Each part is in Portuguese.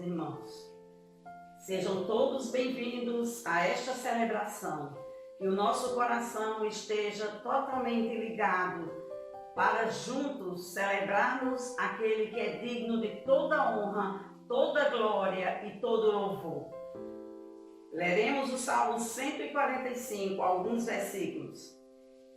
irmãos. Sejam todos bem-vindos a esta celebração. Que o nosso coração esteja totalmente ligado para juntos celebrarmos aquele que é digno de toda honra, toda glória e todo louvor. Leremos o Salmo 145, alguns versículos.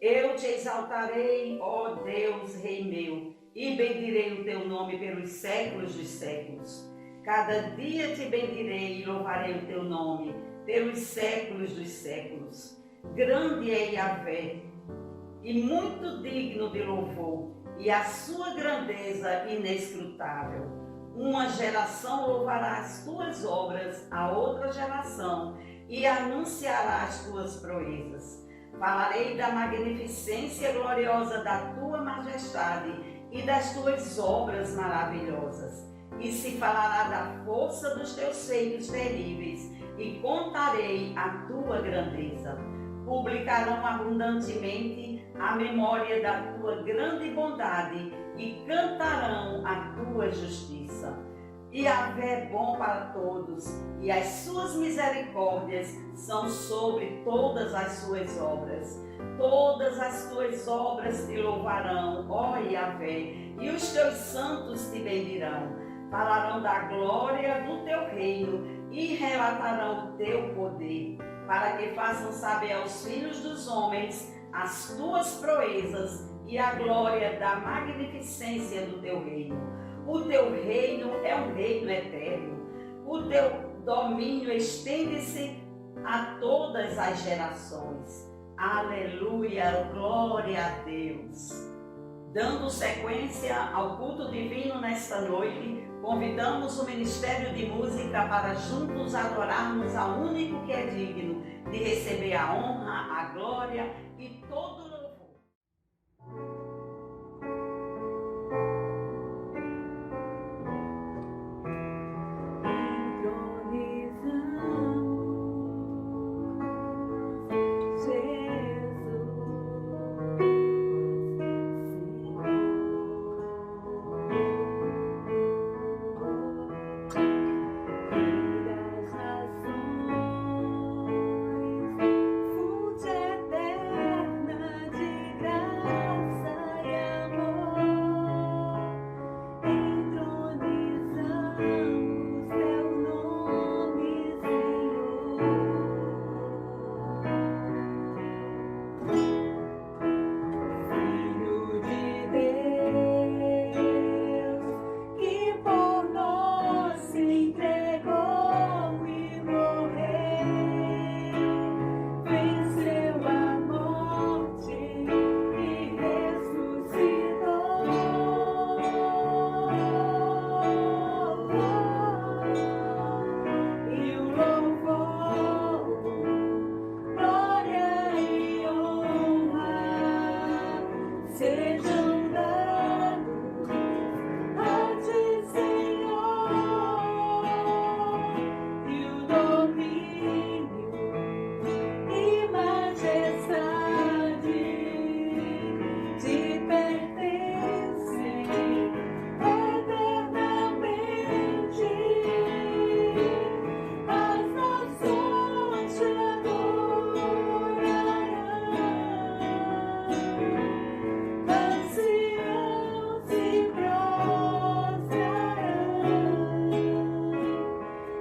Eu te exaltarei, ó Deus, Rei meu, e bendirei o teu nome pelos séculos dos séculos. Cada dia te bendirei e louvarei o teu nome pelos séculos dos séculos. Grande é Yahvé e muito digno de louvor, e a sua grandeza inescrutável. Uma geração louvará as tuas obras a outra geração e anunciará as tuas proezas. Falarei da magnificência gloriosa da tua majestade e das tuas obras maravilhosas. E se falará da força dos teus feitos terríveis, e contarei a tua grandeza. Publicarão abundantemente a memória da tua grande bondade e cantarão a tua justiça. Yahvé é bom para todos, e as suas misericórdias são sobre todas as suas obras. Todas as tuas obras te louvarão, ó Yahvé, e os teus santos te bendirão. Falarão da glória do teu reino e relatarão o teu poder, para que façam saber aos filhos dos homens as tuas proezas e a glória da magnificência do teu reino. O teu reino é um reino eterno. O teu domínio estende-se a todas as gerações. Aleluia, glória a Deus. Dando sequência ao culto divino nesta noite, convidamos o Ministério de Música para juntos adorarmos ao único que é digno de receber a honra, a glória e todo o louvor.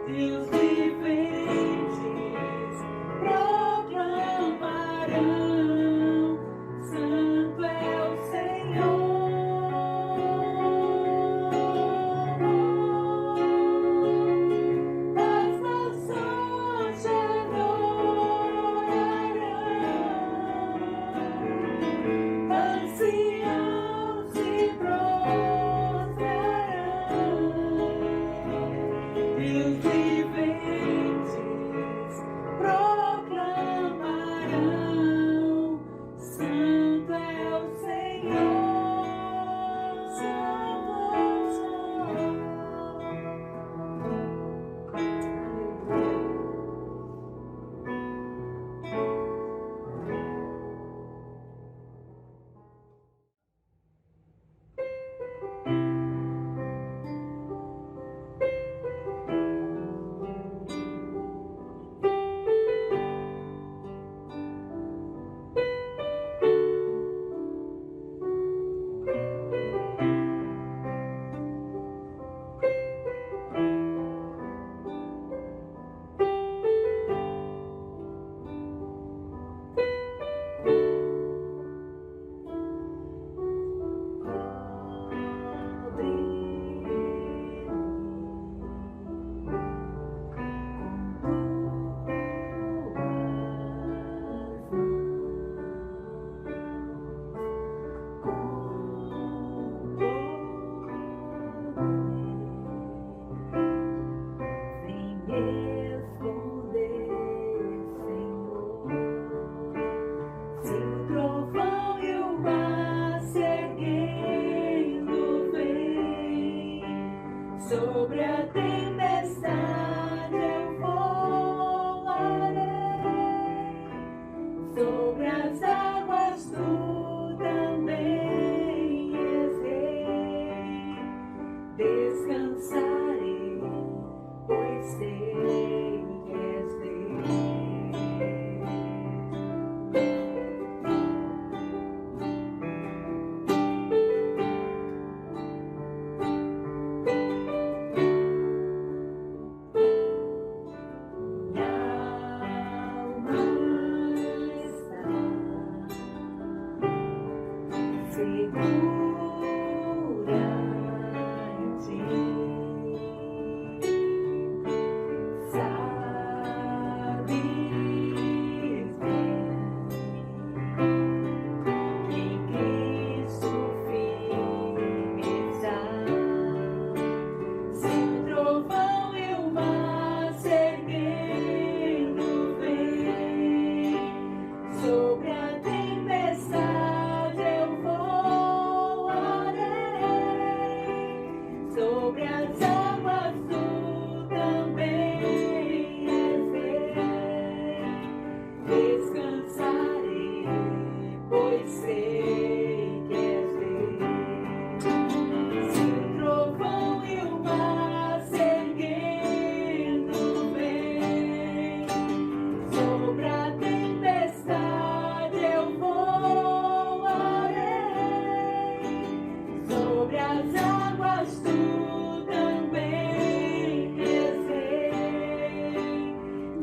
Deus vive.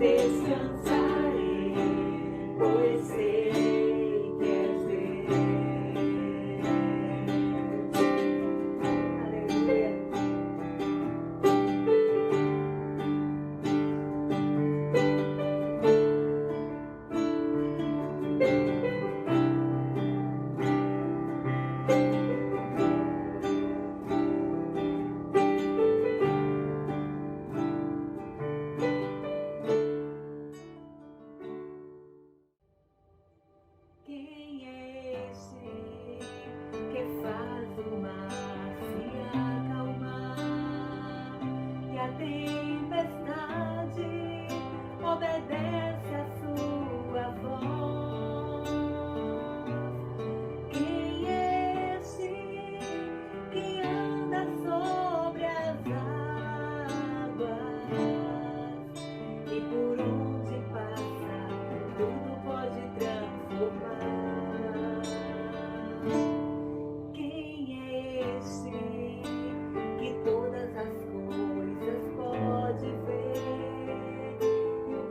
descansarei, pois sei que és Quem é esse que faz o mar se acalmar e a tempestade obedece a sua voz? Quem é esse que anda sobre as águas e por onde passa tudo pode transformar? Quem é esse que todas as coisas pode ver e o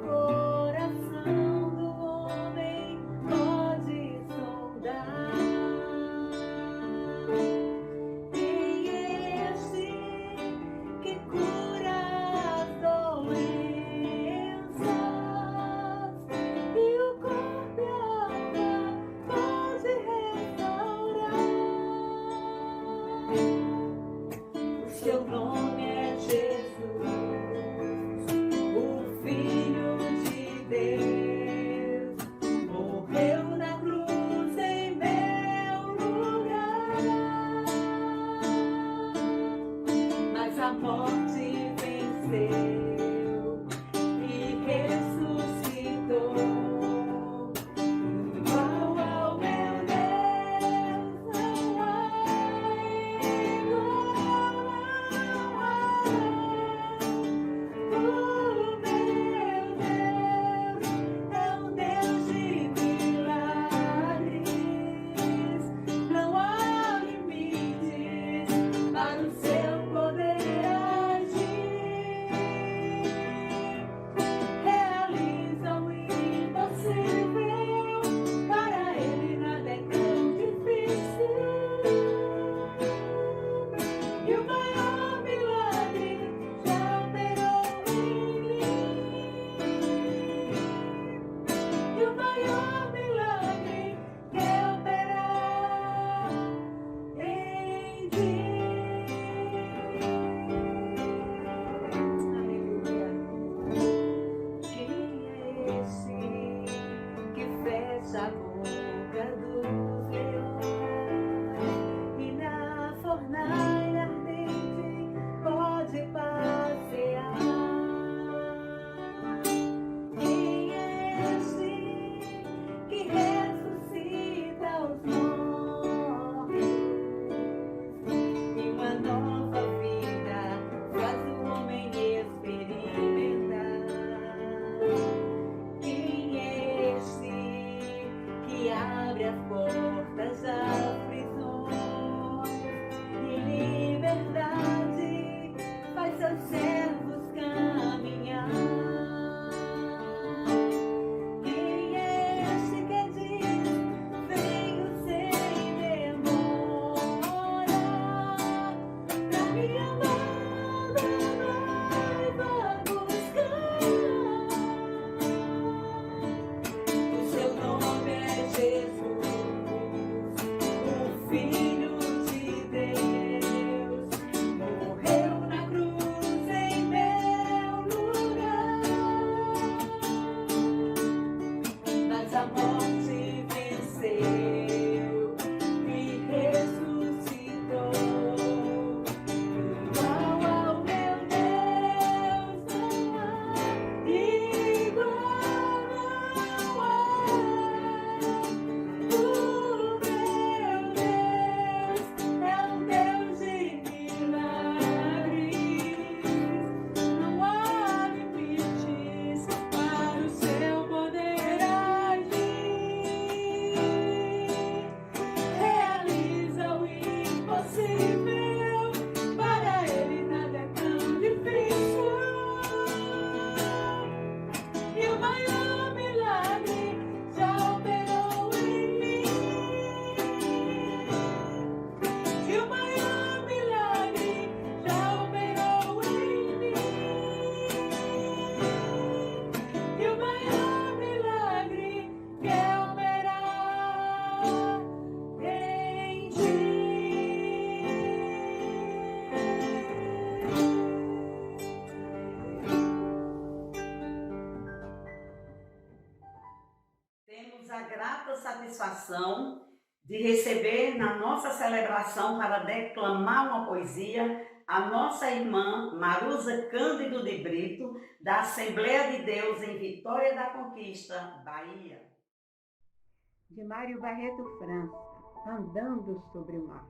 imensurável satisfação de receber na nossa celebração para declamar uma poesia a nossa irmã Marusa Cândido de Brito, da Assembleia de Deus em Vitória da Conquista, Bahia. De Mário Barreto França, Andando sobre o Mar.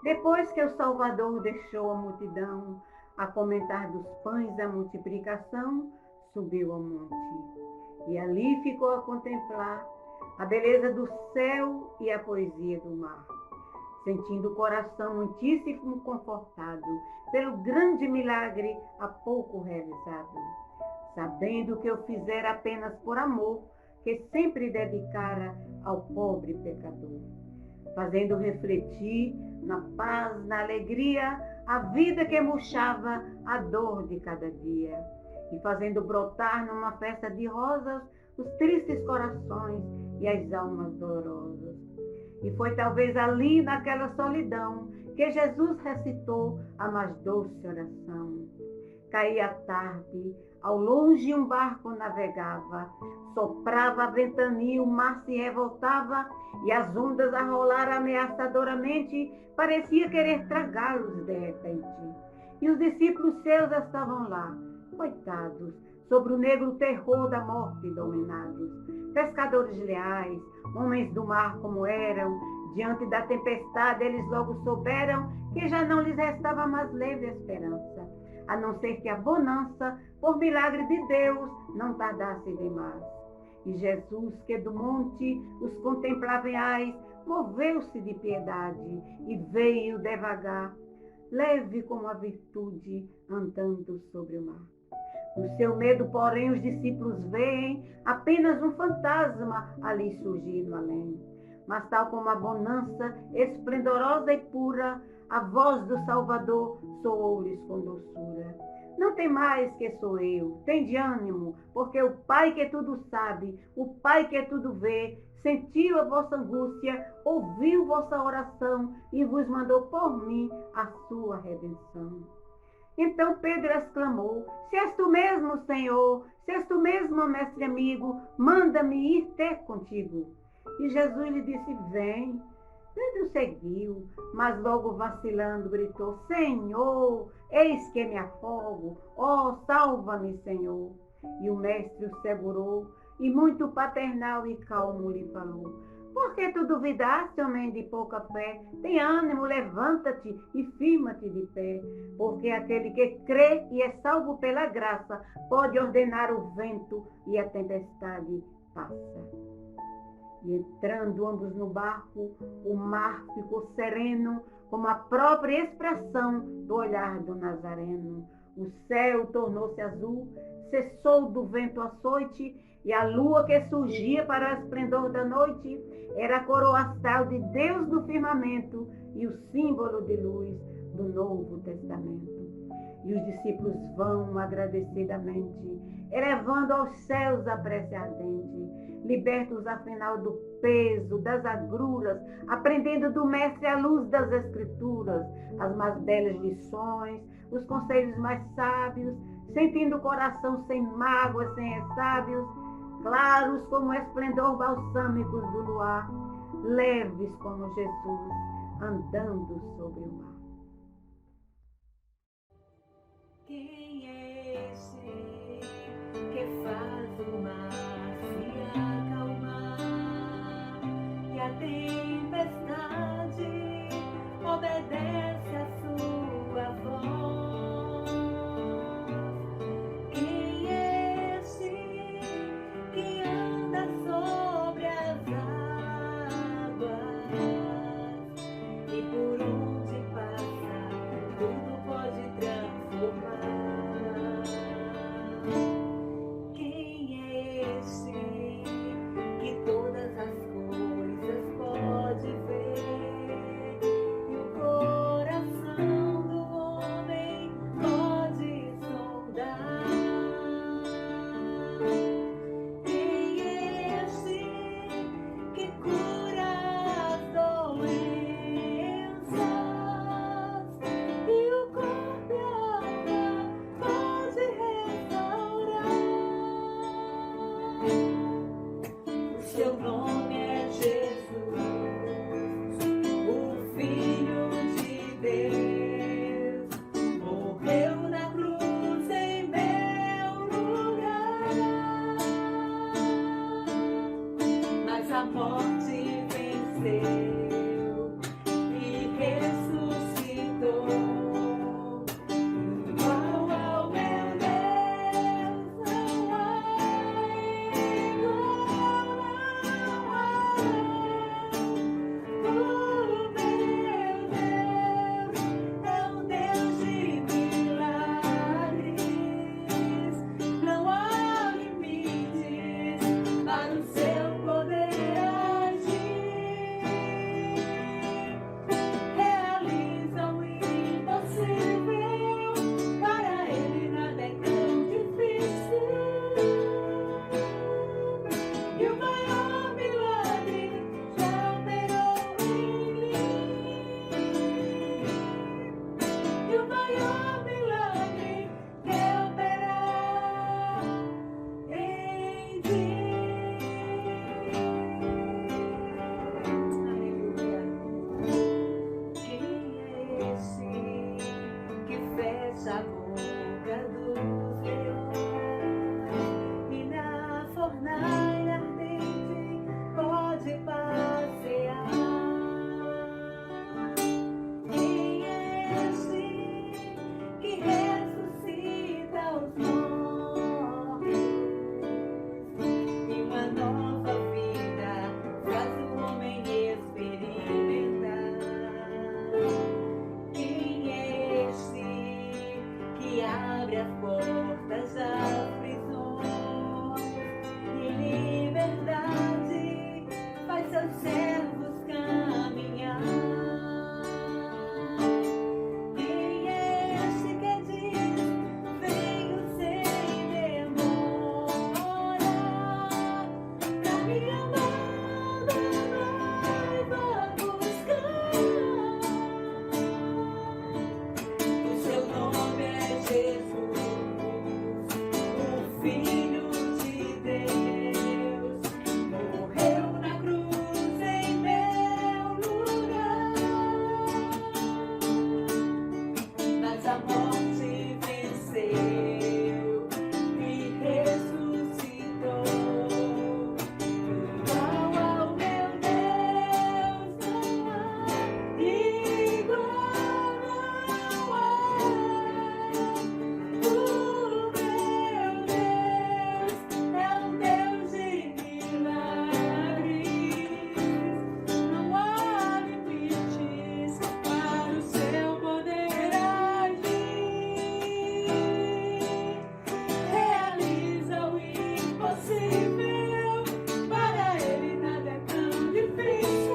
Depois que o Salvador deixou a multidão a comentar dos pães da multiplicação, subiu ao monte e ali ficou a contemplar a beleza do céu e a poesia do mar, sentindo o coração muitíssimo confortado pelo grande milagre há pouco realizado, sabendo que eu fizera apenas por amor, que sempre dedicara ao pobre pecador, fazendo refletir na paz, na alegria, a vida que murchava a dor de cada dia, e fazendo brotar numa festa de rosas os tristes corações e as almas dolorosas. E foi talvez ali, naquela solidão, que Jesus recitou a mais doce oração. Caía a tarde, ao longe um barco navegava, soprava a ventania, o mar se revoltava e as ondas a rolar ameaçadoramente parecia querer tragá-los de repente. E os discípulos seus estavam lá, coitados, sobre o negro terror da morte dominados. Pescadores leais, homens do mar como eram, diante da tempestade eles logo souberam que já não lhes restava mais leve esperança, a não ser que a bonança, por milagre de Deus, não tardasse demais. E Jesus, que do monte os contemplava em ais, moveu-se de piedade e veio devagar, leve como a virtude, andando sobre o mar. No seu medo, porém, os discípulos veem apenas um fantasma ali surgir no além. Mas tal como a bonança esplendorosa e pura, a voz do Salvador soou-lhes com doçura. Não tem mais que sou eu, tem de ânimo, porque o Pai que tudo sabe, o Pai que tudo vê, sentiu a vossa angústia, ouviu vossa oração e vos mandou por mim a sua redenção. Então Pedro exclamou: se és tu mesmo, Senhor, se és tu mesmo, mestre amigo, manda-me ir ter contigo. E Jesus lhe disse: vem. Pedro seguiu, mas logo vacilando gritou: Senhor, eis que me afogo, ó, salva-me, Senhor. E o mestre o segurou e muito paternal e calmo lhe falou: por que tu duvidaste, homem de pouca fé? Tem ânimo, levanta-te e firma-te de pé, porque aquele que crê e é salvo pela graça pode ordenar o vento e a tempestade passa. E entrando ambos no barco, o mar ficou sereno, como a própria expressão do olhar do Nazareno. O céu tornou-se azul, cessou do vento açoite, e a lua que surgia para o esplendor da noite era a coroa astral de Deus no firmamento e o símbolo de luz do Novo Testamento. E os discípulos vão agradecidamente, elevando aos céus a prece ardente, libertos afinal do peso, das agruras, aprendendo do Mestre a luz das Escrituras, as mais belas lições, os conselhos mais sábios, sentindo o coração sem mágoas, sem ressábios, claros como o esplendor balsâmicos do luar, leves como Jesus, andando sobre o mar. Quem é esse que faz o mar se acalmar e a tempestade obedece a sua voz? Quem é esse que anda sobre as águas e por onde passa tudo pode transformar? a morte venceu e ressuscitou. Igual ao meu Deus não há igual, não há. O meu Deus é um Deus de milagres, não há limites para o seu poder agir. Realiza o impossível, para ele nada é tão difícil. E o maior milagre já operou em mim. E o maior milagre quer operar em ti. Aleluia. Quem é esse que fecha a boca dos leões e na fornalha ardente pode passear? Quem é esse que ressuscita os mortos e uma nova vida faz o homem experimentar? Quem é esse que abre as portas das prisões e em liberdade faz seus servos caminhar? Quem é esse que diz: venho sem demora, pra me amada noiva buscar? O seu nome é Jesus, o Filho de Deus, morreu na cruz em meu lugar, mas a morte venceu e ressuscitou. Igual ao meu Deus não há igual, não há. O meu Deus é um Deus de milagres, não há limites para o seu poder agir. Realiza o impossível, para ele nada é tão difícil.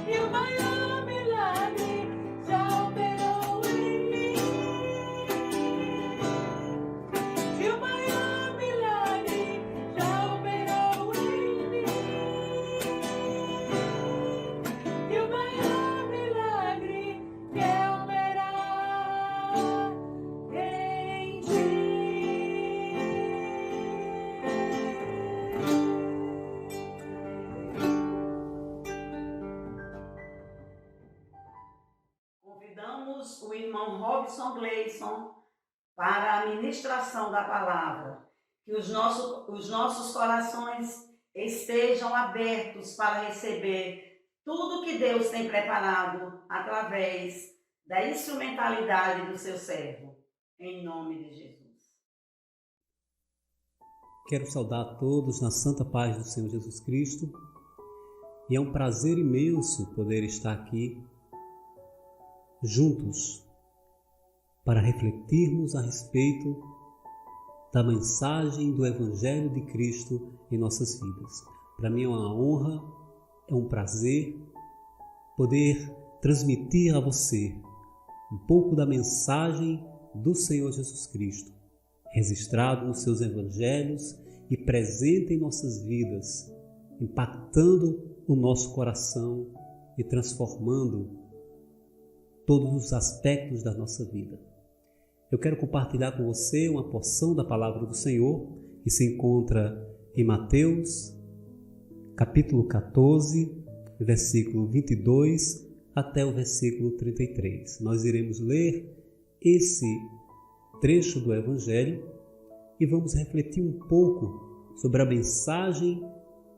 E o maior milagre já operou em mim. E o maior milagre já operou em mim. E o maior milagre quer operar em ti. Convidamos o irmão Robson Gleison para a ministração da palavra. Que os nossos corações estejam abertos para receber tudo que Deus tem preparado através da instrumentalidade do seu servo. Em nome de Jesus. Quero saudar a todos na santa paz do Senhor Jesus Cristo. E é um prazer imenso poder estar aqui juntos para refletirmos a respeito da mensagem do Evangelho de Cristo em nossas vidas. Para mim é uma honra, é um prazer poder transmitir a você um pouco da mensagem do Senhor Jesus Cristo, registrado nos seus evangelhos e presente em nossas vidas, impactando o nosso coração e transformando todos os aspectos da nossa vida. Eu quero compartilhar com você uma porção da palavra do Senhor que se encontra em Mateus, capítulo 14, versículo 22 até o versículo 33. Nós iremos ler esse trecho do Evangelho e vamos refletir um pouco sobre a mensagem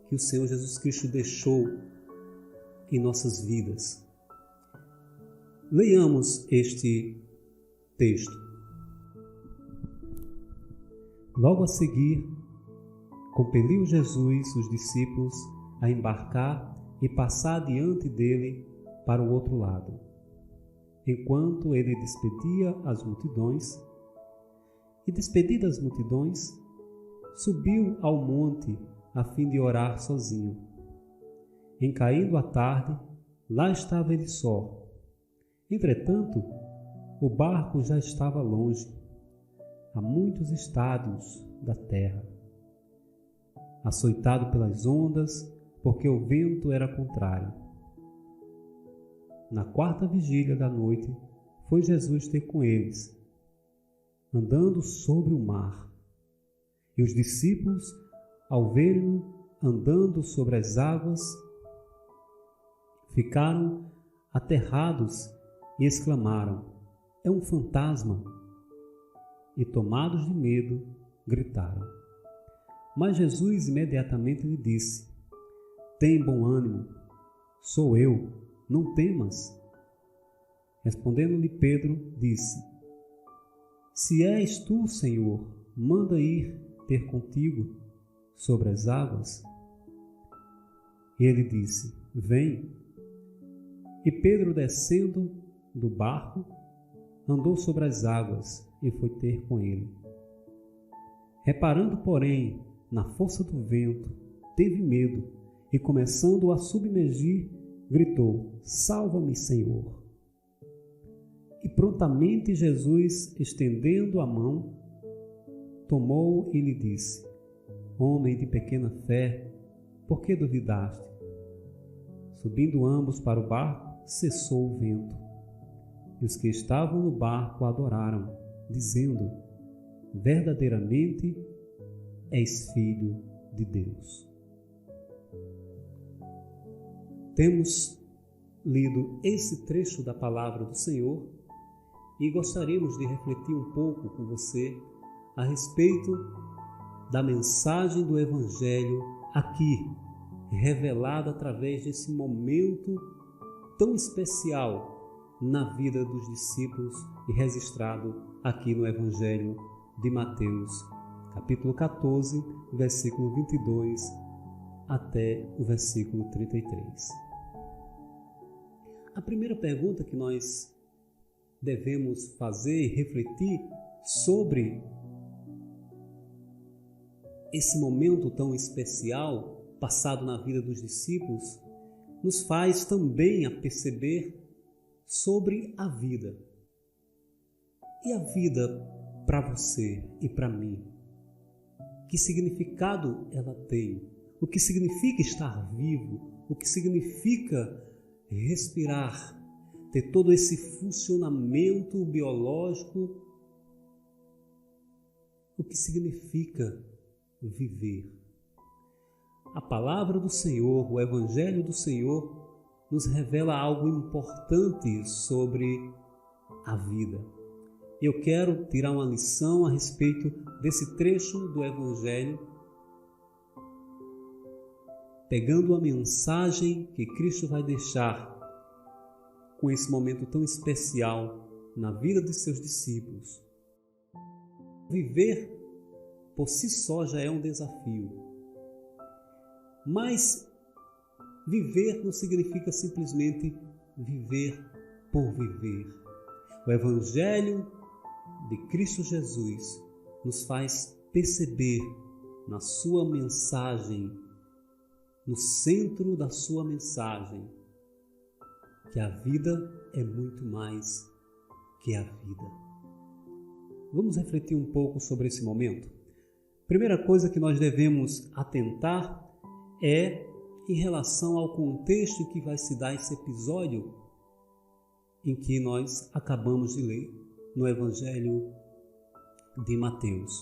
que o Senhor Jesus Cristo deixou em nossas vidas. Leiamos este texto. Logo a seguir, compeliu Jesus os discípulos a embarcar e passar diante dele para o outro lado. Enquanto ele despedia as multidões, e despedidas as multidões, subiu ao monte a fim de orar sozinho. Em caindo a tarde, lá estava ele só. Entretanto, o barco já estava longe, a muitos estádios da terra, açoitado pelas ondas, porque o vento era contrário. Na quarta vigília da noite, foi Jesus ter com eles, andando sobre o mar. E os discípulos, ao verem-no andando sobre as águas, ficaram aterrados e exclamaram: "É um fantasma!" E tomados de medo, gritaram. Mas Jesus imediatamente lhe disse: "Tem bom ânimo, sou eu, não temas." Respondendo-lhe Pedro, disse: "Se és tu, Senhor, manda ir ter contigo sobre as águas." E ele disse: "Vem." E Pedro, descendo do barco, andou sobre as águas e foi ter com ele. Reparando, porém, na força do vento, teve medo e, começando a submergir, gritou: "Salva-me, Senhor!" E prontamente Jesus, estendendo a mão, tomou e lhe disse: "Homem de pequena fé, por que duvidaste?" Subindo ambos para o barco, cessou o vento. E os que estavam no barco adoraram, dizendo: "Verdadeiramente és Filho de Deus." Temos lido esse trecho da palavra do Senhor e gostaríamos de refletir um pouco com você a respeito da mensagem do Evangelho aqui, revelada através desse momento tão especial na vida dos discípulos e registrado aqui no Evangelho de Mateus, capítulo 14, versículo 22 até o versículo 33. A primeira pergunta que nós devemos fazer e refletir sobre esse momento tão especial passado na vida dos discípulos nos faz também a perceber sobre a vida. E a vida para você e para mim? Que significado ela tem? O que significa estar vivo? O que significa respirar? Ter todo esse funcionamento biológico? O que significa viver? A palavra do Senhor, o Evangelho do Senhor, nos revela algo importante sobre a vida. Eu quero tirar uma lição a respeito desse trecho do Evangelho, pegando a mensagem que Cristo vai deixar com esse momento tão especial na vida de seus discípulos. Viver por si só já é um desafio, mas viver não significa simplesmente viver por viver. O Evangelho de Cristo Jesus nos faz perceber na sua mensagem, no centro da sua mensagem, que a vida é muito mais que a vida. Vamos refletir um pouco sobre esse momento? Primeira coisa que nós devemos atentar é em relação ao contexto em que vai se dar esse episódio em que nós acabamos de ler no Evangelho de Mateus.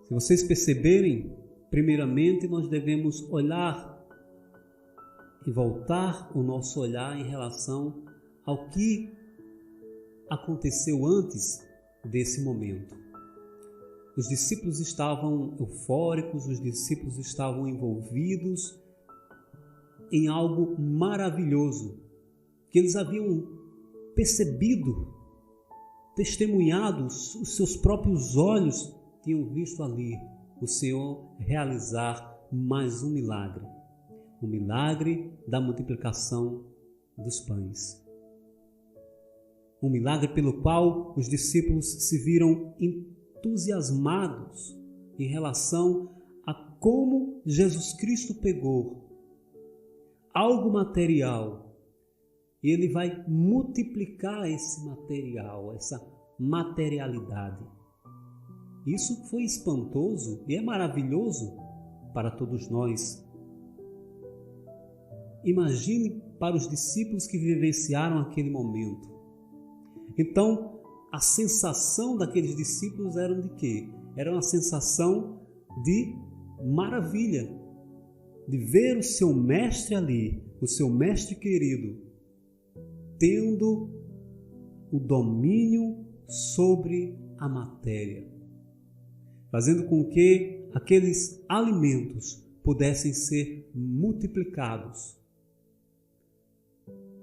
Se vocês perceberem, primeiramente nós devemos olhar e voltar o nosso olhar em relação ao que aconteceu antes desse momento. os discípulos estavam eufóricos, os discípulos estavam envolvidos em algo maravilhoso, que eles haviam percebido, testemunhados, os seus próprios olhos tinham visto ali o Senhor realizar mais um milagre, o milagre da multiplicação dos pães. Um milagre pelo qual os discípulos se viram entusiasmados em relação a como Jesus Cristo pegou algo material e Ele vai multiplicar esse material, essa materialidade. Isso foi espantoso e é maravilhoso para todos nós. Imagine para os discípulos que vivenciaram aquele momento. Então, a sensação daqueles discípulos era de quê? Era uma sensação de maravilha, de ver o seu mestre ali, o seu mestre querido, tendo o domínio sobre a matéria, fazendo com que aqueles alimentos pudessem ser multiplicados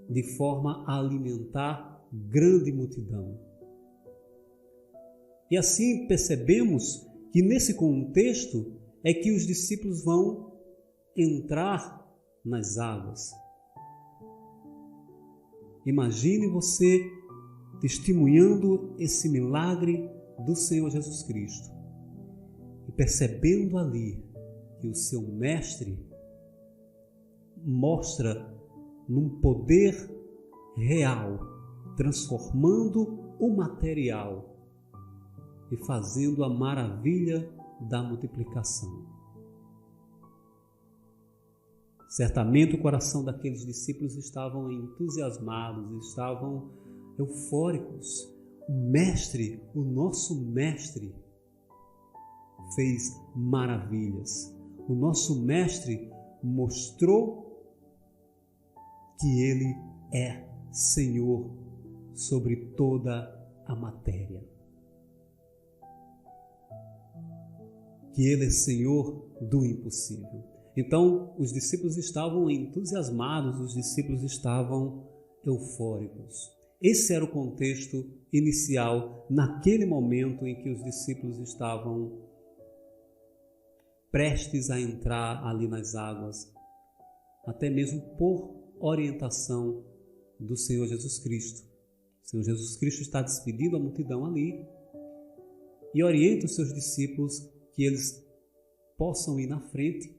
de forma a alimentar grande multidão. E assim percebemos que nesse contexto é que os discípulos vão entrar nas águas. Imagine você testemunhando esse milagre do Senhor Jesus Cristo e percebendo ali que o seu mestre mostra num poder real, transformando o material e fazendo a maravilha da multiplicação. Certamente o coração daqueles discípulos estavam entusiasmados, estavam eufóricos. O mestre, o nosso mestre, fez maravilhas. O nosso mestre mostrou que ele é Senhor sobre toda a matéria. Que Ele é Senhor do impossível. Então, os discípulos estavam entusiasmados, os discípulos estavam eufóricos. Esse era o contexto inicial, naquele momento em que os discípulos estavam prestes a entrar ali nas águas, até mesmo por orientação do Senhor Jesus Cristo. O Senhor Jesus Cristo está despedindo a multidão ali e orienta os seus discípulos que eles possam ir na frente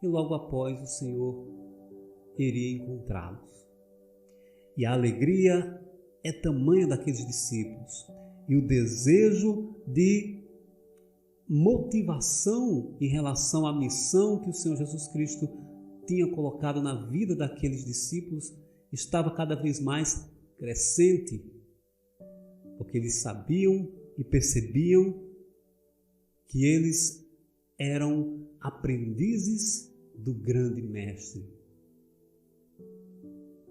e logo após o Senhor iria encontrá-los. E a alegria é tamanha daqueles discípulos e o desejo de motivação em relação à missão que o Senhor Jesus Cristo tinha colocado na vida daqueles discípulos estava cada vez mais crescente, porque eles sabiam e percebiam que eles eram aprendizes do grande mestre.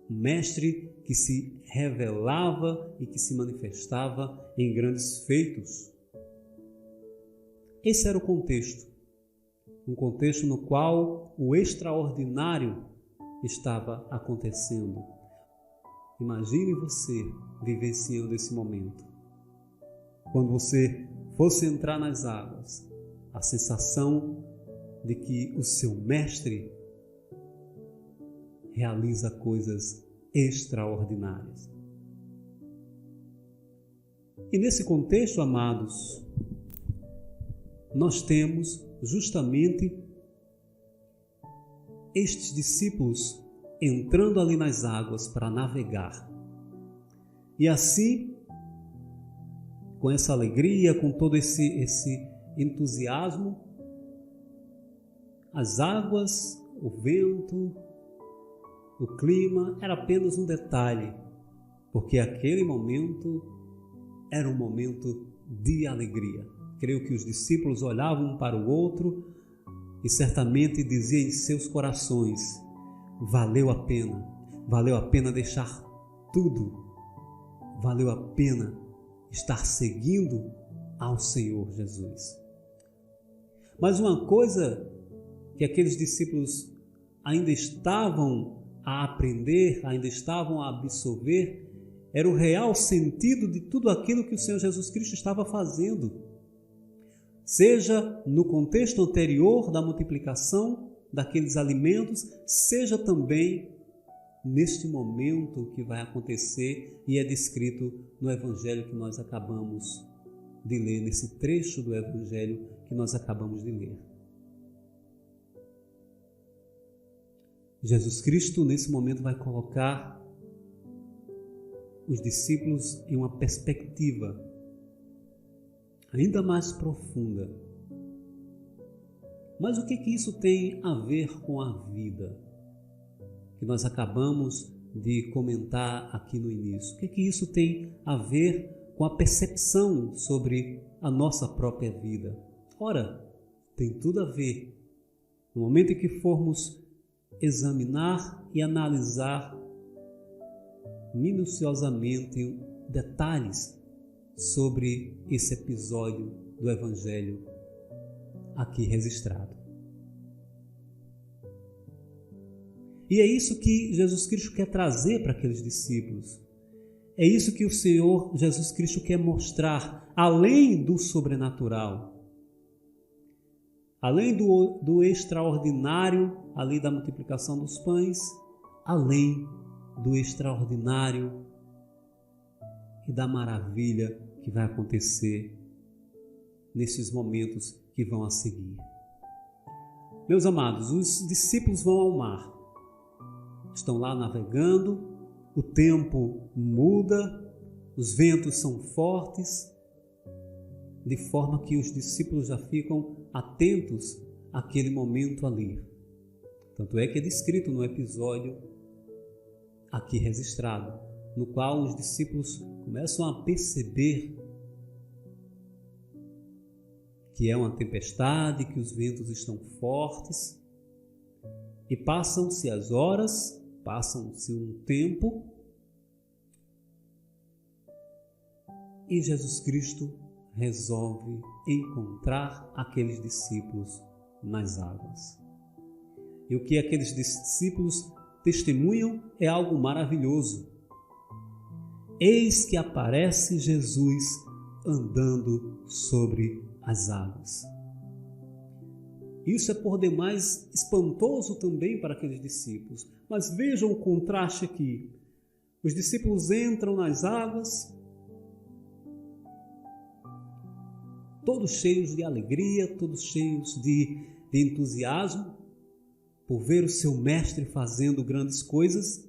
Um mestre que se revelava e que se manifestava em grandes feitos. Esse era o contexto. Um contexto no qual o extraordinário estava acontecendo. Imagine você vivenciando esse momento. Quando você fosse entrar nas águas, a sensação de que o seu mestre realiza coisas extraordinárias. E nesse contexto, amados, nós temos justamente estes discípulos entrando ali nas águas para navegar. E assim, com essa alegria, com todo esse entusiasmo, as águas, o vento, o clima era apenas um detalhe, porque aquele momento era um momento de alegria. Creio que os discípulos olhavam um para o outro e certamente diziam em seus corações: valeu a pena deixar tudo, valeu a pena estar seguindo ao Senhor Jesus. Mas uma coisa que aqueles discípulos ainda estavam a aprender, ainda estavam a absorver, era o real sentido de tudo aquilo que o Senhor Jesus Cristo estava fazendo. Seja no contexto anterior da multiplicação daqueles alimentos, seja também neste momento que vai acontecer e é descrito no Evangelho que nós acabamos de ler, nesse trecho do Evangelho que nós acabamos de ler. Jesus Cristo, nesse momento, vai colocar os discípulos em uma perspectiva ainda mais profunda. Mas o que isso tem a ver com a vida que nós acabamos de comentar aqui no início? O que isso tem a ver com a percepção sobre a nossa própria vida? Ora, tem tudo a ver. No momento em que formos examinar e analisar minuciosamente detalhes sobre esse episódio do Evangelho aqui registrado. E é isso que Jesus Cristo quer trazer para aqueles discípulos. É isso que o Senhor Jesus Cristo quer mostrar, além do sobrenatural, além do extraordinário ali da multiplicação dos pães, além do extraordinário e da maravilha que vai acontecer nesses momentos que vão a seguir. Meus amados, os discípulos vão ao mar, estão lá navegando, o tempo muda, os ventos são fortes, de forma que os discípulos já ficam atentos àquele momento ali. Tanto é que é descrito no episódio aqui registrado, no qual os discípulos começam a perceber que é uma tempestade, que os ventos estão fortes, e passam-se as horas, passam-se um tempo, e Jesus Cristo resolve encontrar aqueles discípulos nas águas. E o que aqueles discípulos testemunham é algo maravilhoso. Eis que aparece Jesus andando sobre as águas. Isso é por demais espantoso também para aqueles discípulos. Mas vejam o contraste aqui. Os discípulos entram nas águas, todos cheios de alegria, todos cheios de entusiasmo, por ver o seu mestre fazendo grandes coisas.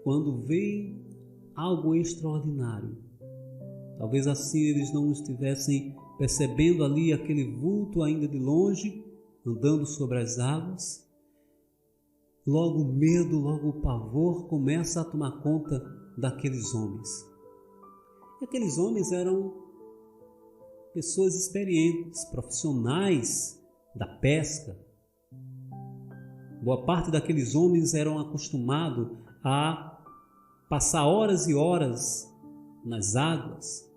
Quando veem algo extraordinário, talvez assim eles não estivessem percebendo ali aquele vulto ainda de longe, andando sobre as águas, logo o medo, logo o pavor começa a tomar conta daqueles homens. E aqueles homens eram pessoas experientes, profissionais da pesca. Boa parte daqueles homens eram acostumados a passar horas e horas nas águas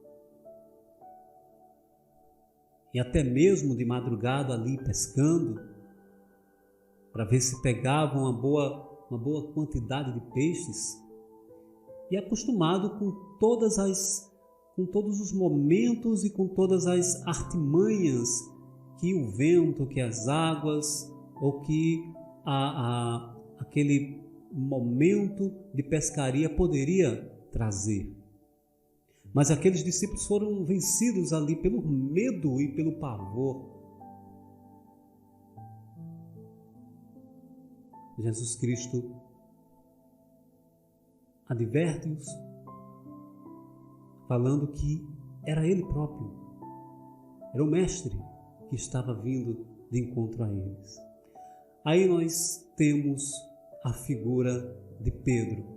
e até mesmo de madrugada ali pescando para ver se pegavam uma boa quantidade de peixes, e acostumado com todos os momentos e com todas as artimanhas que o vento, que as águas ou que aquele momento de pescaria poderia trazer. Mas aqueles discípulos foram vencidos ali pelo medo e pelo pavor. Jesus Cristo adverte-os, falando que era Ele próprio, era o Mestre que estava vindo de encontro a eles. Aí nós temos a figura de Pedro.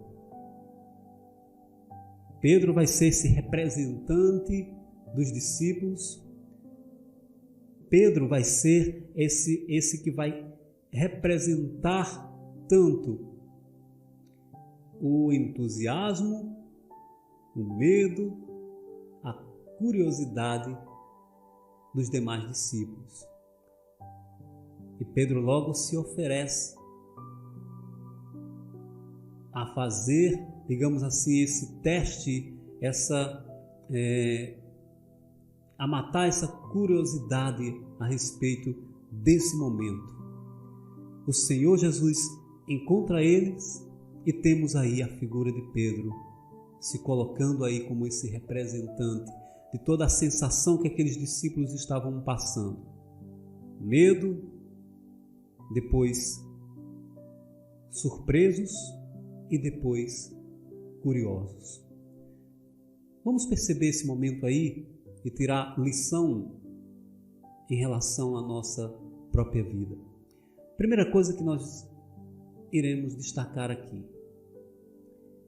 Pedro vai ser esse representante dos discípulos. Pedro vai ser esse que vai representar tanto o entusiasmo o medo, a curiosidade dos demais discípulos. E Pedro logo se oferece a fazer, digamos assim, esse teste, a matar essa curiosidade a respeito desse momento. O Senhor Jesus encontra eles e temos aí a figura de Pedro se colocando aí como esse representante de toda a sensação que aqueles discípulos estavam passando. Medo, depois surpresos e depois curiosos. Vamos perceber esse momento aí e tirar lição em relação à nossa própria vida. Primeira coisa que nós iremos destacar aqui,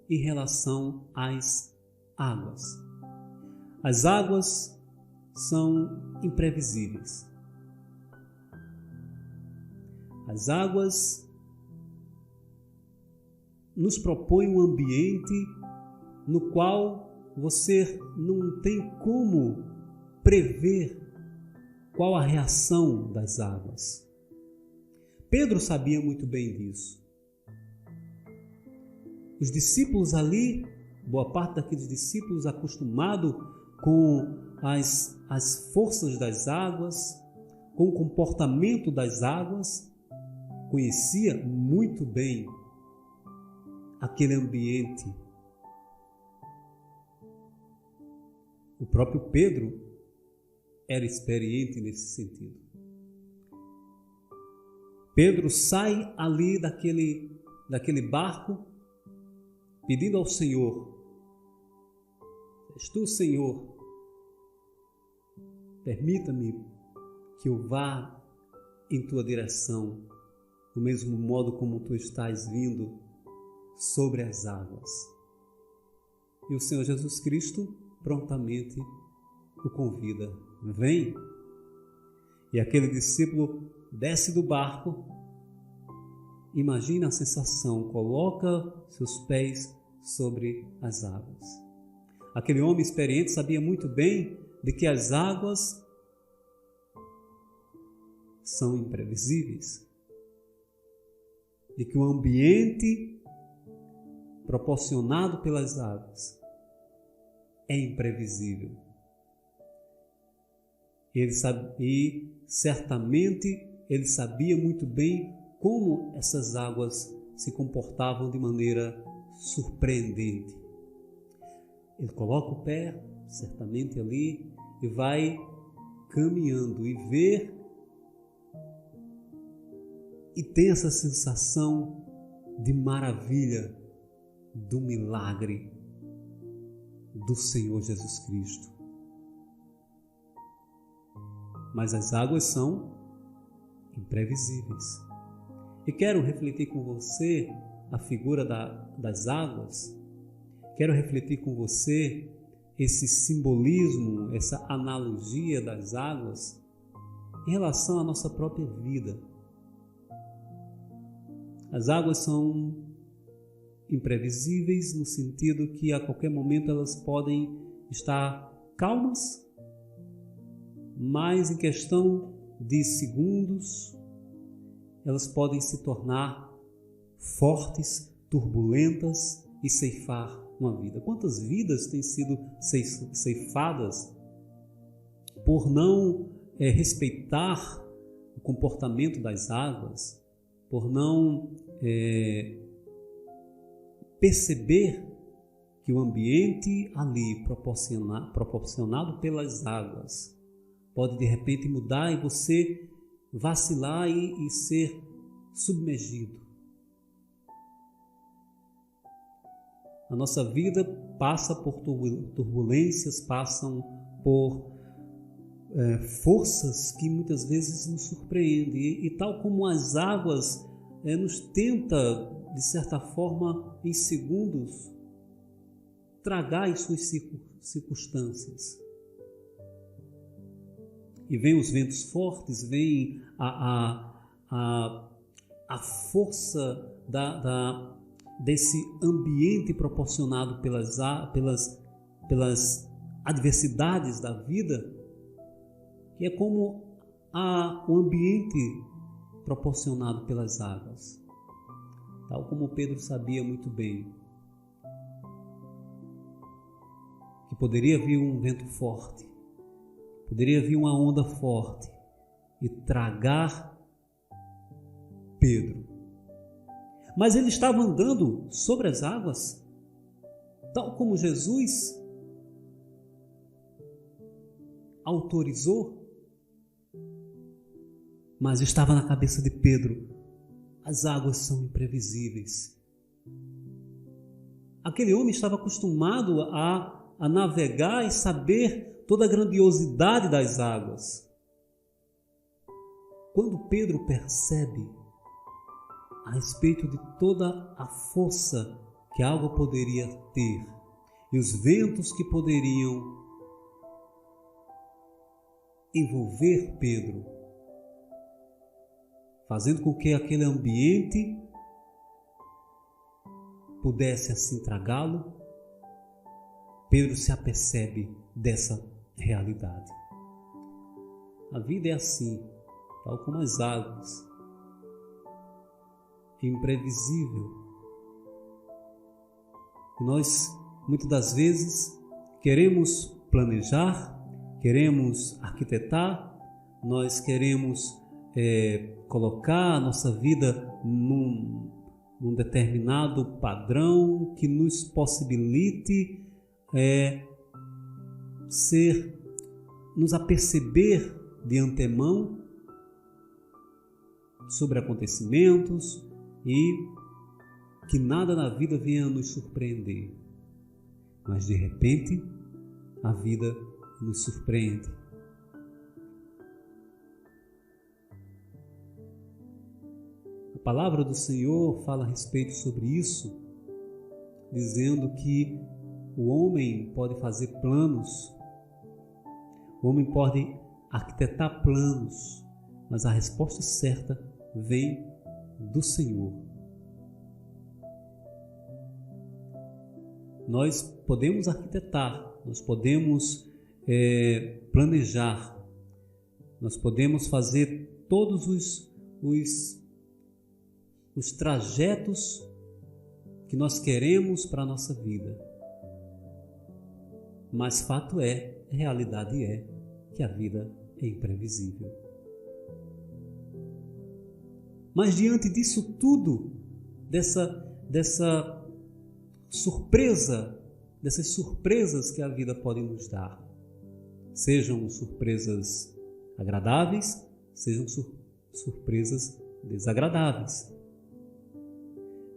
em relação às águas. As águas são imprevisíveis. As águas nos propõem um ambiente no qual você não tem como prever qual a reação das águas. Pedro sabia muito bem disso. Os discípulos ali, boa parte daqueles discípulos acostumados com as forças das águas, com o comportamento das águas, conhecia muito bem aquele ambiente. O próprio Pedro era experiente nesse sentido. Pedro sai ali daquele barco pedindo ao Senhor: és tu, Senhor, permita-me que eu vá em tua direção, do mesmo modo como tu estás vindo sobre as águas. E o Senhor Jesus Cristo prontamente o convida: vem. E aquele discípulo desce do barco. Imagina a sensação, coloca seus pés sobre as águas. Aquele homem experiente sabia muito bem de que as águas são imprevisíveis, de que o ambiente proporcionado pelas águas é imprevisível. E certamente ele sabia muito bem como essas águas se comportavam de maneira surpreendente. Ele coloca o pé, certamente ali, e vai caminhando e vê e tem essa sensação de maravilha do milagre do Senhor Jesus Cristo. Mas as águas são imprevisíveis. E quero refletir com você a figura das águas. Quero refletir com você esse simbolismo, essa analogia das águas em relação à nossa própria vida. As águas são imprevisíveis no sentido que a qualquer momento elas podem estar calmas, mas em questão de segundos elas podem se tornar fortes, turbulentas e ceifar uma vida. Quantas vidas têm sido ceifadas por não respeitar o comportamento das águas, por não perceber que o ambiente ali proporcionado pelas águas pode de repente mudar e você vacilar e ser submergido. A nossa vida passa por turbulências, passam por forças que muitas vezes nos surpreendem. E tal como as águas nos tenta, de certa forma, em segundos, tragar as suas circunstâncias. E vem os ventos fortes, vem a força desse ambiente proporcionado pelas pelas adversidades da vida, que é como o ambiente proporcionado pelas águas. Tal como Pedro sabia muito bem que poderia vir um vento forte, poderia vir uma onda forte e tragar Pedro. Mas ele estava andando sobre as águas, tal como Jesus autorizou, mas estava na cabeça de Pedro: as águas são imprevisíveis. Aquele homem estava acostumado a navegar e saber toda a grandiosidade das águas. Quando Pedro percebe a respeito de toda a força que a água poderia ter e os ventos que poderiam envolver Pedro, fazendo com que aquele ambiente pudesse assim tragá-lo, Pedro se apercebe dessa realidade. A vida é assim, tal como as águas, imprevisível. E nós, muitas das vezes, queremos planejar, queremos arquitetar, nós queremos colocar a nossa vida num determinado padrão que nos possibilite nos aperceber de antemão sobre acontecimentos e que nada na vida venha nos surpreender. Mas de repente a vida nos surpreende. A palavra do Senhor fala a respeito sobre isso, dizendo que o homem pode fazer planos, o homem pode arquitetar planos, mas a resposta certa vem do Senhor. Nós podemos arquitetar, nós podemos planejar, nós podemos fazer todos os trajetos que nós queremos para a nossa vida. Mas fato é, realidade é, que a vida é imprevisível. Mas diante disso tudo, dessa surpresa, dessas surpresas que a vida pode nos dar, sejam surpresas agradáveis, sejam surpresas desagradáveis.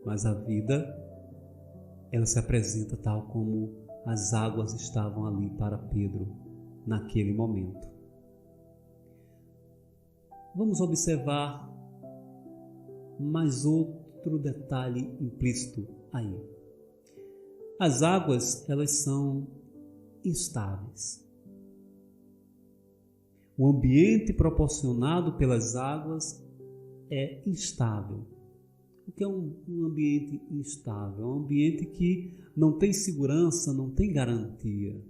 Mas a vida, ela se apresenta tal como as águas estavam ali para Pedro naquele momento. Vamos observar mais outro detalhe implícito aí. As águas, elas são instáveis. O ambiente proporcionado pelas águas é instável. O que é um ambiente instável? É um ambiente que não tem segurança, não tem garantia.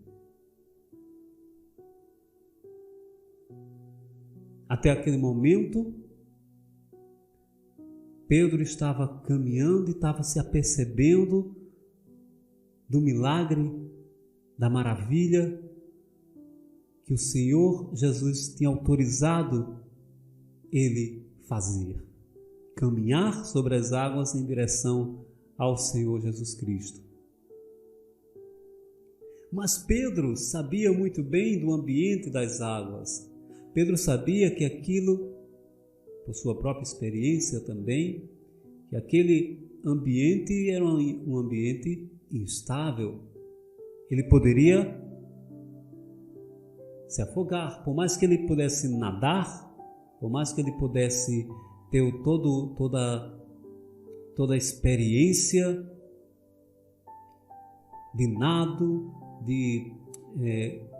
Até aquele momento, Pedro estava caminhando e estava se apercebendo do milagre, da maravilha que o Senhor Jesus tinha autorizado ele fazer. Caminhar sobre as águas em direção ao Senhor Jesus Cristo. Mas Pedro sabia muito bem do ambiente das águas. Pedro sabia que aquilo, por sua própria experiência também, que aquele ambiente era um ambiente instável. Ele poderia se afogar, por mais que ele pudesse nadar, por mais que ele pudesse ter toda a experiência de nado, de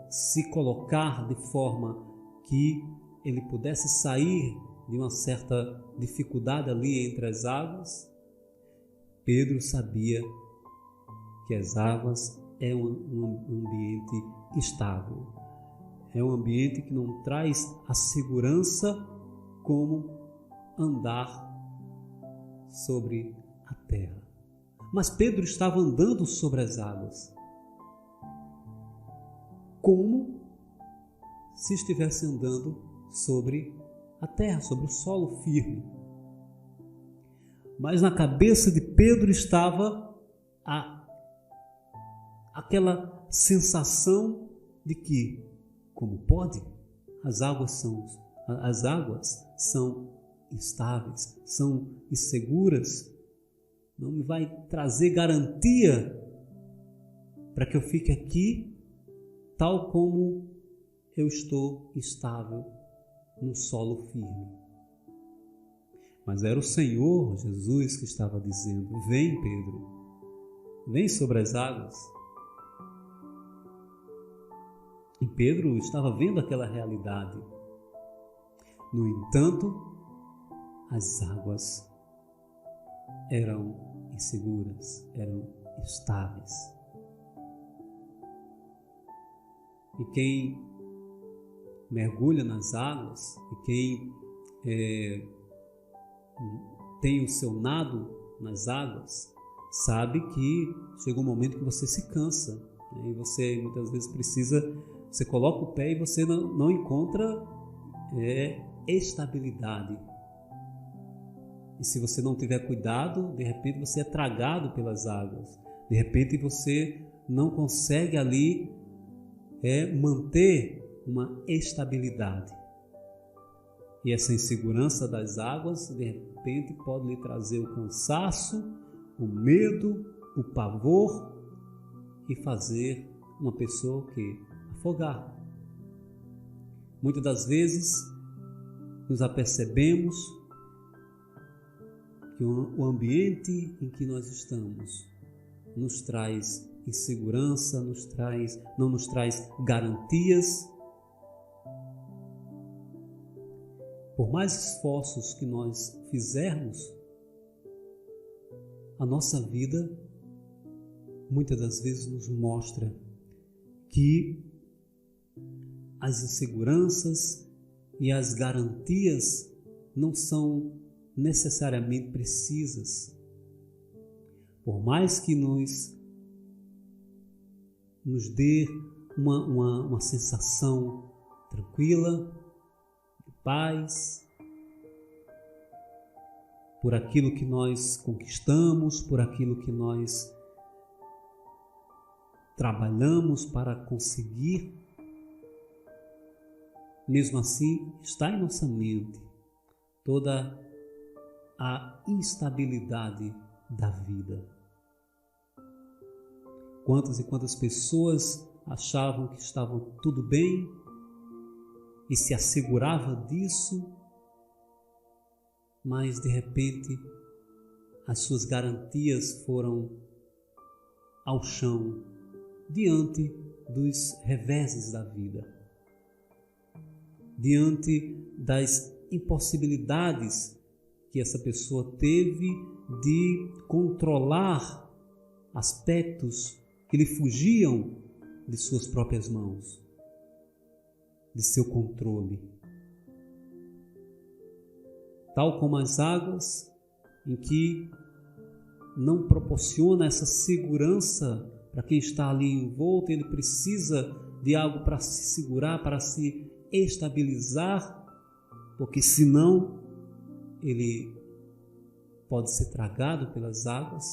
se colocar de forma que ele pudesse sair de uma certa dificuldade ali entre as águas. Pedro sabia que as águas é um ambiente estável. É um ambiente que não traz a segurança como andar sobre a terra. Mas Pedro estava andando sobre as águas, como se estivesse andando sobre a terra, sobre o solo firme. Mas na cabeça de Pedro estava aquela sensação de que, como pode, as águas são instáveis, são inseguras, não me vai trazer garantia para que eu fique aqui tal como eu estou estável no solo firme. Mas era o Senhor Jesus que estava dizendo: vem, Pedro, vem sobre as águas. E Pedro estava vendo aquela realidade. No entanto, as águas eram inseguras, eram instáveis. E quem mergulha nas águas, e quem tem o seu nado nas águas, sabe que chega um momento que você se cansa, né? E você muitas vezes você coloca o pé e você não encontra estabilidade. E se você não tiver cuidado, de repente você é tragado pelas águas. De repente você não consegue ali manter uma estabilidade. E essa insegurança das águas, de repente, pode lhe trazer o cansaço, o medo, o pavor e fazer uma pessoa afogar. Muitas das vezes nos apercebemos que o ambiente em que nós estamos nos traz insegurança, não nos traz garantias. Por mais esforços que nós fizermos, a nossa vida muitas das vezes nos mostra que as inseguranças e as garantias não são necessariamente precisas. Por mais que nos dê uma sensação tranquila, de paz, por aquilo que nós conquistamos, por aquilo que nós trabalhamos para conseguir, mesmo assim está em nossa mente toda a instabilidade da vida. Quantas e quantas pessoas achavam que estavam tudo bem e se assegurava disso, mas de repente as suas garantias foram ao chão diante dos reveses da vida, diante das impossibilidades que essa pessoa teve de controlar aspectos que lhe fugiam de suas próprias mãos, de seu controle. Tal como as águas, em que não proporciona essa segurança para quem está ali envolto, ele precisa de algo para se segurar, para se estabilizar, porque senão ele pode ser tragado pelas águas.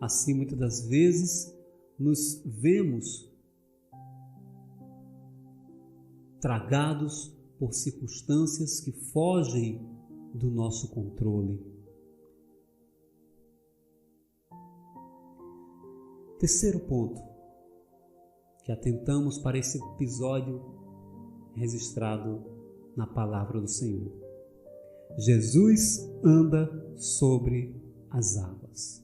Assim, muitas das vezes, nos vemos tragados por circunstâncias que fogem do nosso controle. Terceiro ponto que atentamos para esse episódio registrado na palavra do Senhor. Jesus anda sobre as águas.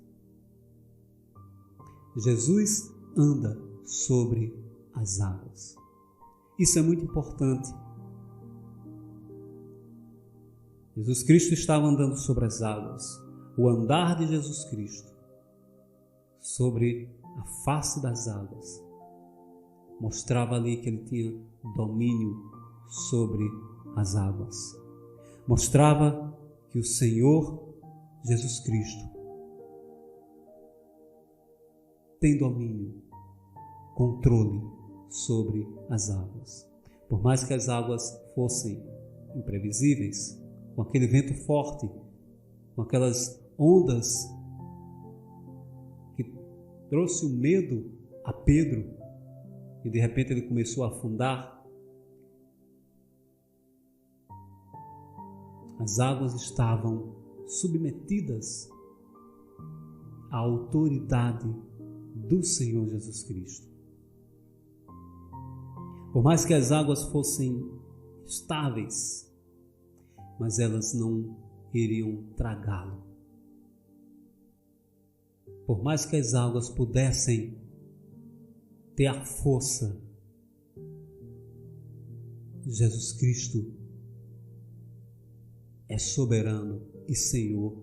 Jesus anda sobre as águas. Isso é muito importante. Jesus Cristo estava andando sobre as águas. O andar de Jesus Cristo sobre a face das águas. Mostrava ali que ele tinha domínio sobre as águas. Mostrava que o Senhor Jesus Cristo tem domínio, controle sobre as águas. Por mais que as águas fossem imprevisíveis, com aquele vento forte, com aquelas ondas que trouxe o medo a Pedro, e de repente ele começou a afundar, as águas estavam submetidas à autoridade do Senhor Jesus Cristo. Por mais que as águas fossem estáveis, mas elas não iriam tragá-lo. Por mais que as águas pudessem ter a força, Jesus Cristo é soberano e Senhor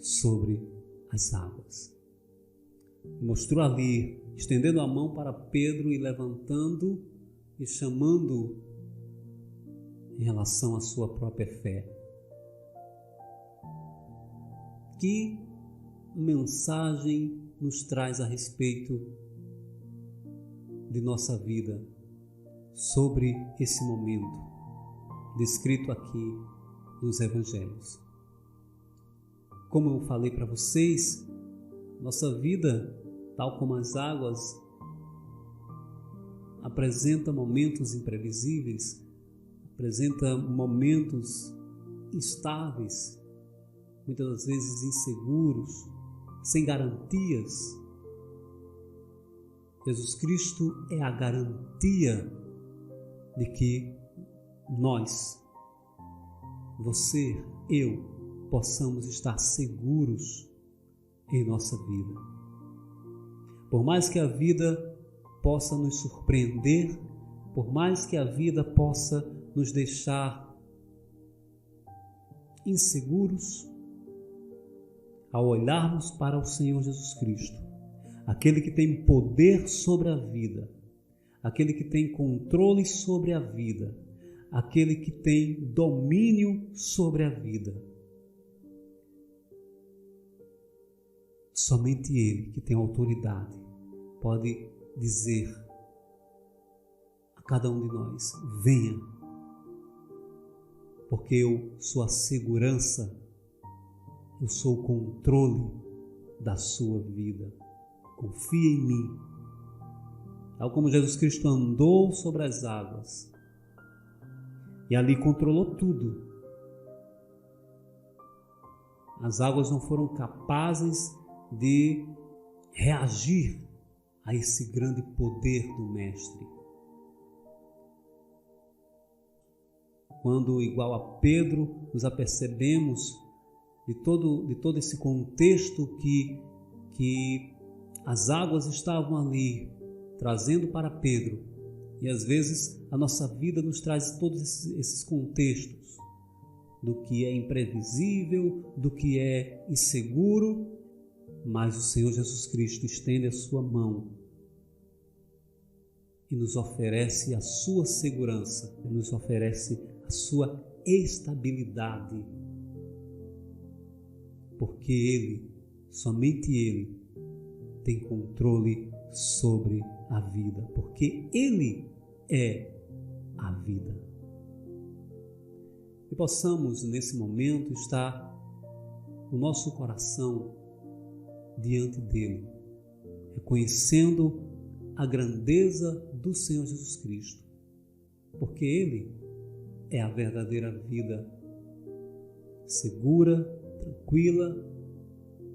sobre as águas. Mostrou ali, estendendo a mão para Pedro e levantando e chamando em relação à sua própria fé. Que mensagem nos traz a respeito de nossa vida sobre esse momento descrito aqui nos Evangelhos? Como eu falei para vocês, nossa vida, tal como as águas, apresenta momentos imprevisíveis, apresenta momentos instáveis, muitas das vezes inseguros, sem garantias. Jesus Cristo é a garantia de que nós, você, eu, possamos estar seguros em nossa vida. Por mais que a vida possa nos surpreender, por mais que a vida possa nos deixar inseguros, ao olharmos para o Senhor Jesus Cristo, aquele que tem poder sobre a vida, aquele que tem controle sobre a vida, aquele que tem domínio sobre a vida. Somente Ele, que tem autoridade, pode dizer a cada um de nós: venha, porque eu sou a segurança, eu sou o controle da sua vida. Confia em mim. Tal como Jesus Cristo andou sobre as águas e ali controlou tudo. As águas não foram capazes de reagir a esse grande poder do Mestre. Quando, igual a Pedro, nos apercebemos de todo esse contexto que as águas estavam ali, trazendo para Pedro. E às vezes a nossa vida nos traz todos esses contextos do que é imprevisível, do que é inseguro, mas o Senhor Jesus Cristo estende a sua mão e nos oferece a sua segurança, e nos oferece a sua estabilidade, porque Ele, somente Ele, tem controle sobre a vida, porque Ele é a vida. Que possamos nesse momento estar o nosso coração diante dele, reconhecendo a grandeza do Senhor Jesus Cristo, porque Ele é a verdadeira vida segura, tranquila,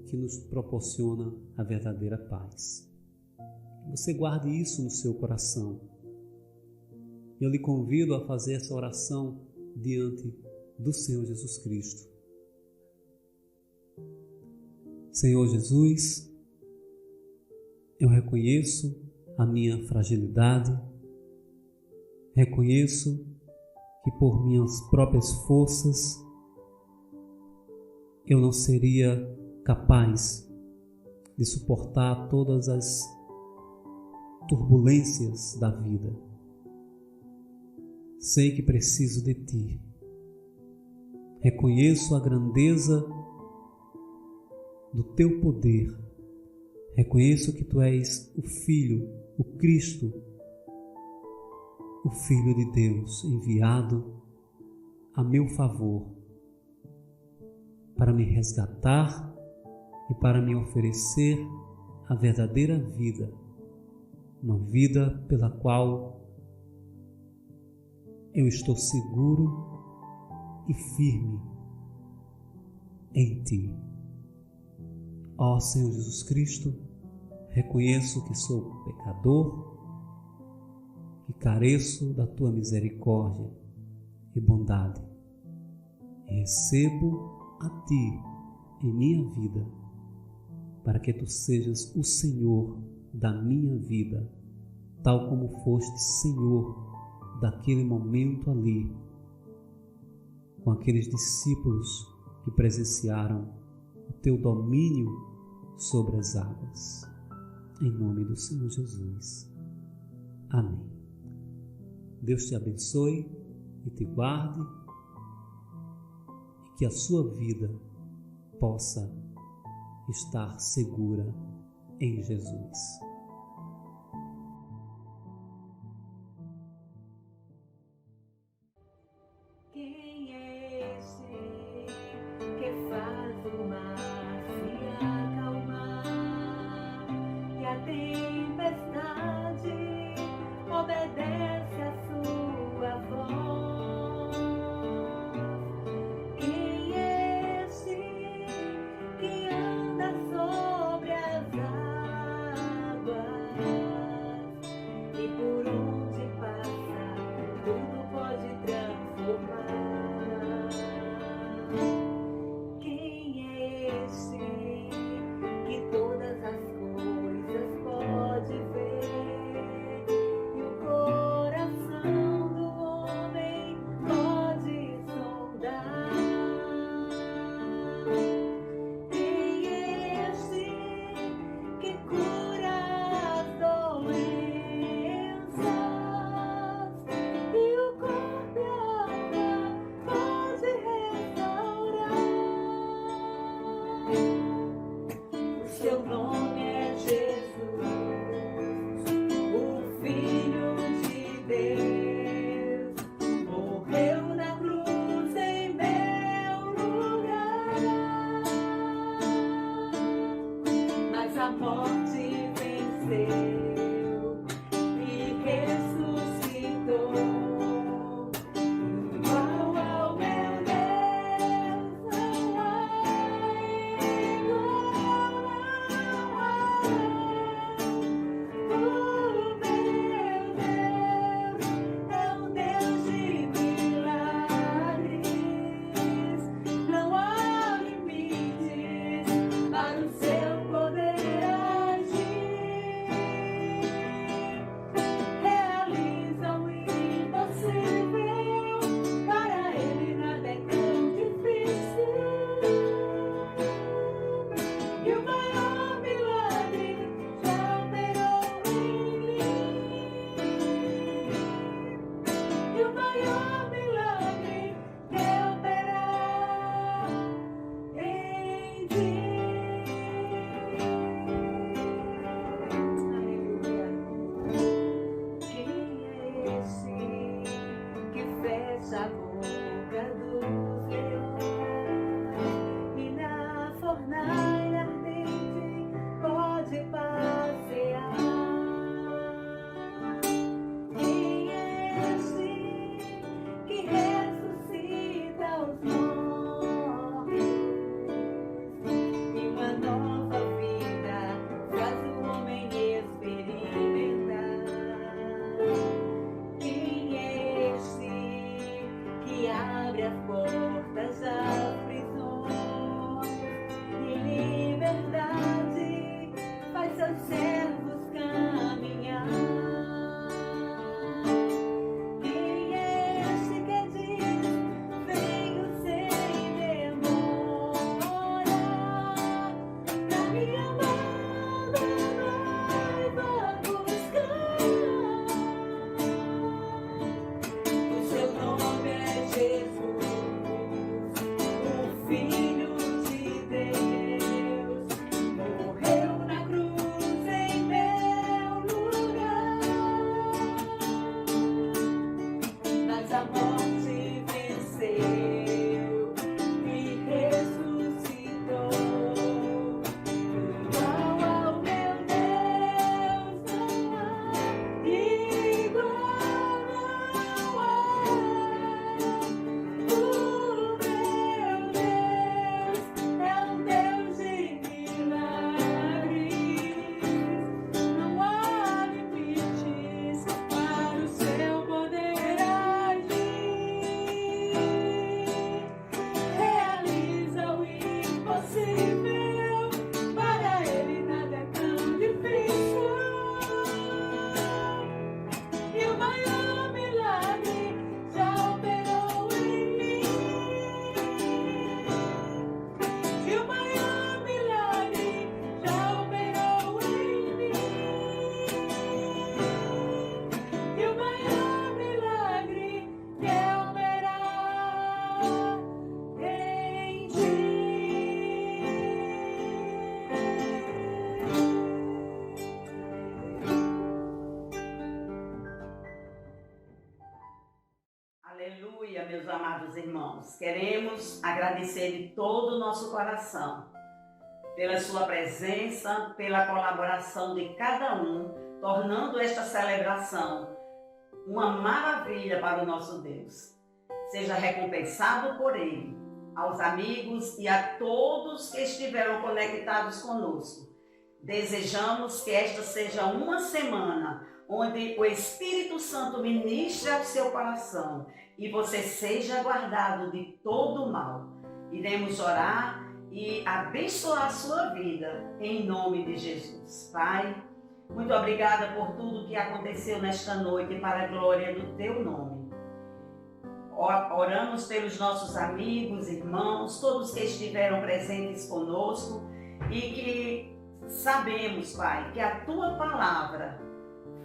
que nos proporciona a verdadeira paz. Você guarde isso no seu coração. Eu lhe convido a fazer essa oração diante do Senhor Jesus Cristo. Senhor Jesus, eu reconheço a minha fragilidade, reconheço que por minhas próprias forças eu não seria capaz de suportar todas as turbulências da vida. Sei que preciso de Ti. Reconheço a grandeza do Teu poder. Reconheço que Tu és o Filho, o Cristo, o Filho de Deus enviado a meu favor para me resgatar e para me oferecer a verdadeira vida, uma vida pela qual eu estou seguro e firme em Ti. Ó Senhor Jesus Cristo, reconheço que sou pecador, que careço da Tua misericórdia e bondade, e recebo a Ti em minha vida, para que Tu sejas o Senhor da minha vida, tal como foste Senhor daquele momento ali, com aqueles discípulos que presenciaram o Teu domínio sobre as águas. Em nome do Senhor Jesus. Amém. Deus te abençoe e te guarde, e que a sua vida possa estar segura em Jesus. Quem é esse que faz o mar se acalmar e a tempestade obedece a sua voz? Quem é esse que anda sobre as águas e por onde passa tudo pode transformar? Quem é esse que todas as coisas pode ver e o coração do homem pode sondar? Quem é esse que cura as doenças e o corpo e a alma pode restaurar? O seu nome é Jesus, o Filho de Deus, morreu na cruz em meu lugar, mas a morte venceu e ressuscitou. Igual ao meu Deus, não há igual, não há. O meu Deus é um Deus de milagres, não há limites para o seu poder agir. Realiza o impossível, para ele nada é tão difícil. E o maior milagre já operou em mim. E o maior milagre é operar em ti. Aleluia. Quem é esse que fecha a boca dos leões e na fornalha ardente pode passear? Quem é esse que ressuscita os mortos e uma nova vida faz o homem experimentar? Quem é esse que abre as portas meus amados irmãos, queremos agradecer de todo o nosso coração pela sua presença, pela colaboração de cada um, tornando esta celebração uma maravilha para o nosso Deus. Seja recompensado por Ele, aos amigos e a todos que estiveram conectados conosco. Desejamos que esta seja uma semana onde o Espírito Santo ministre ao seu coração e você seja guardado de todo o mal. Iremos orar e abençoar a sua vida em nome de Jesus. Pai, muito obrigada por tudo que aconteceu nesta noite para a glória do teu nome. Oramos pelos nossos amigos, irmãos, todos que estiveram presentes conosco e que sabemos, Pai, que a tua palavra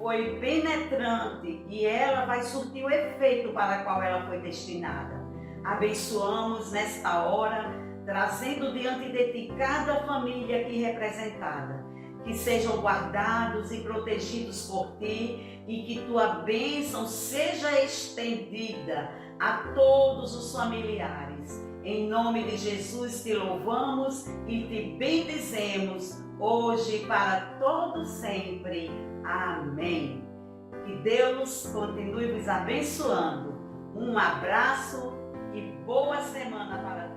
foi penetrante e ela vai surtir o efeito para o qual ela foi destinada. Abençoamos nesta hora, trazendo diante de ti cada família aqui representada, que sejam guardados e protegidos por ti e que tua bênção seja estendida a todos os familiares. Em nome de Jesus te louvamos e te bendizemos hoje para todo sempre. Amém. Que Deus continue vos abençoando. Um abraço e boa semana para todos.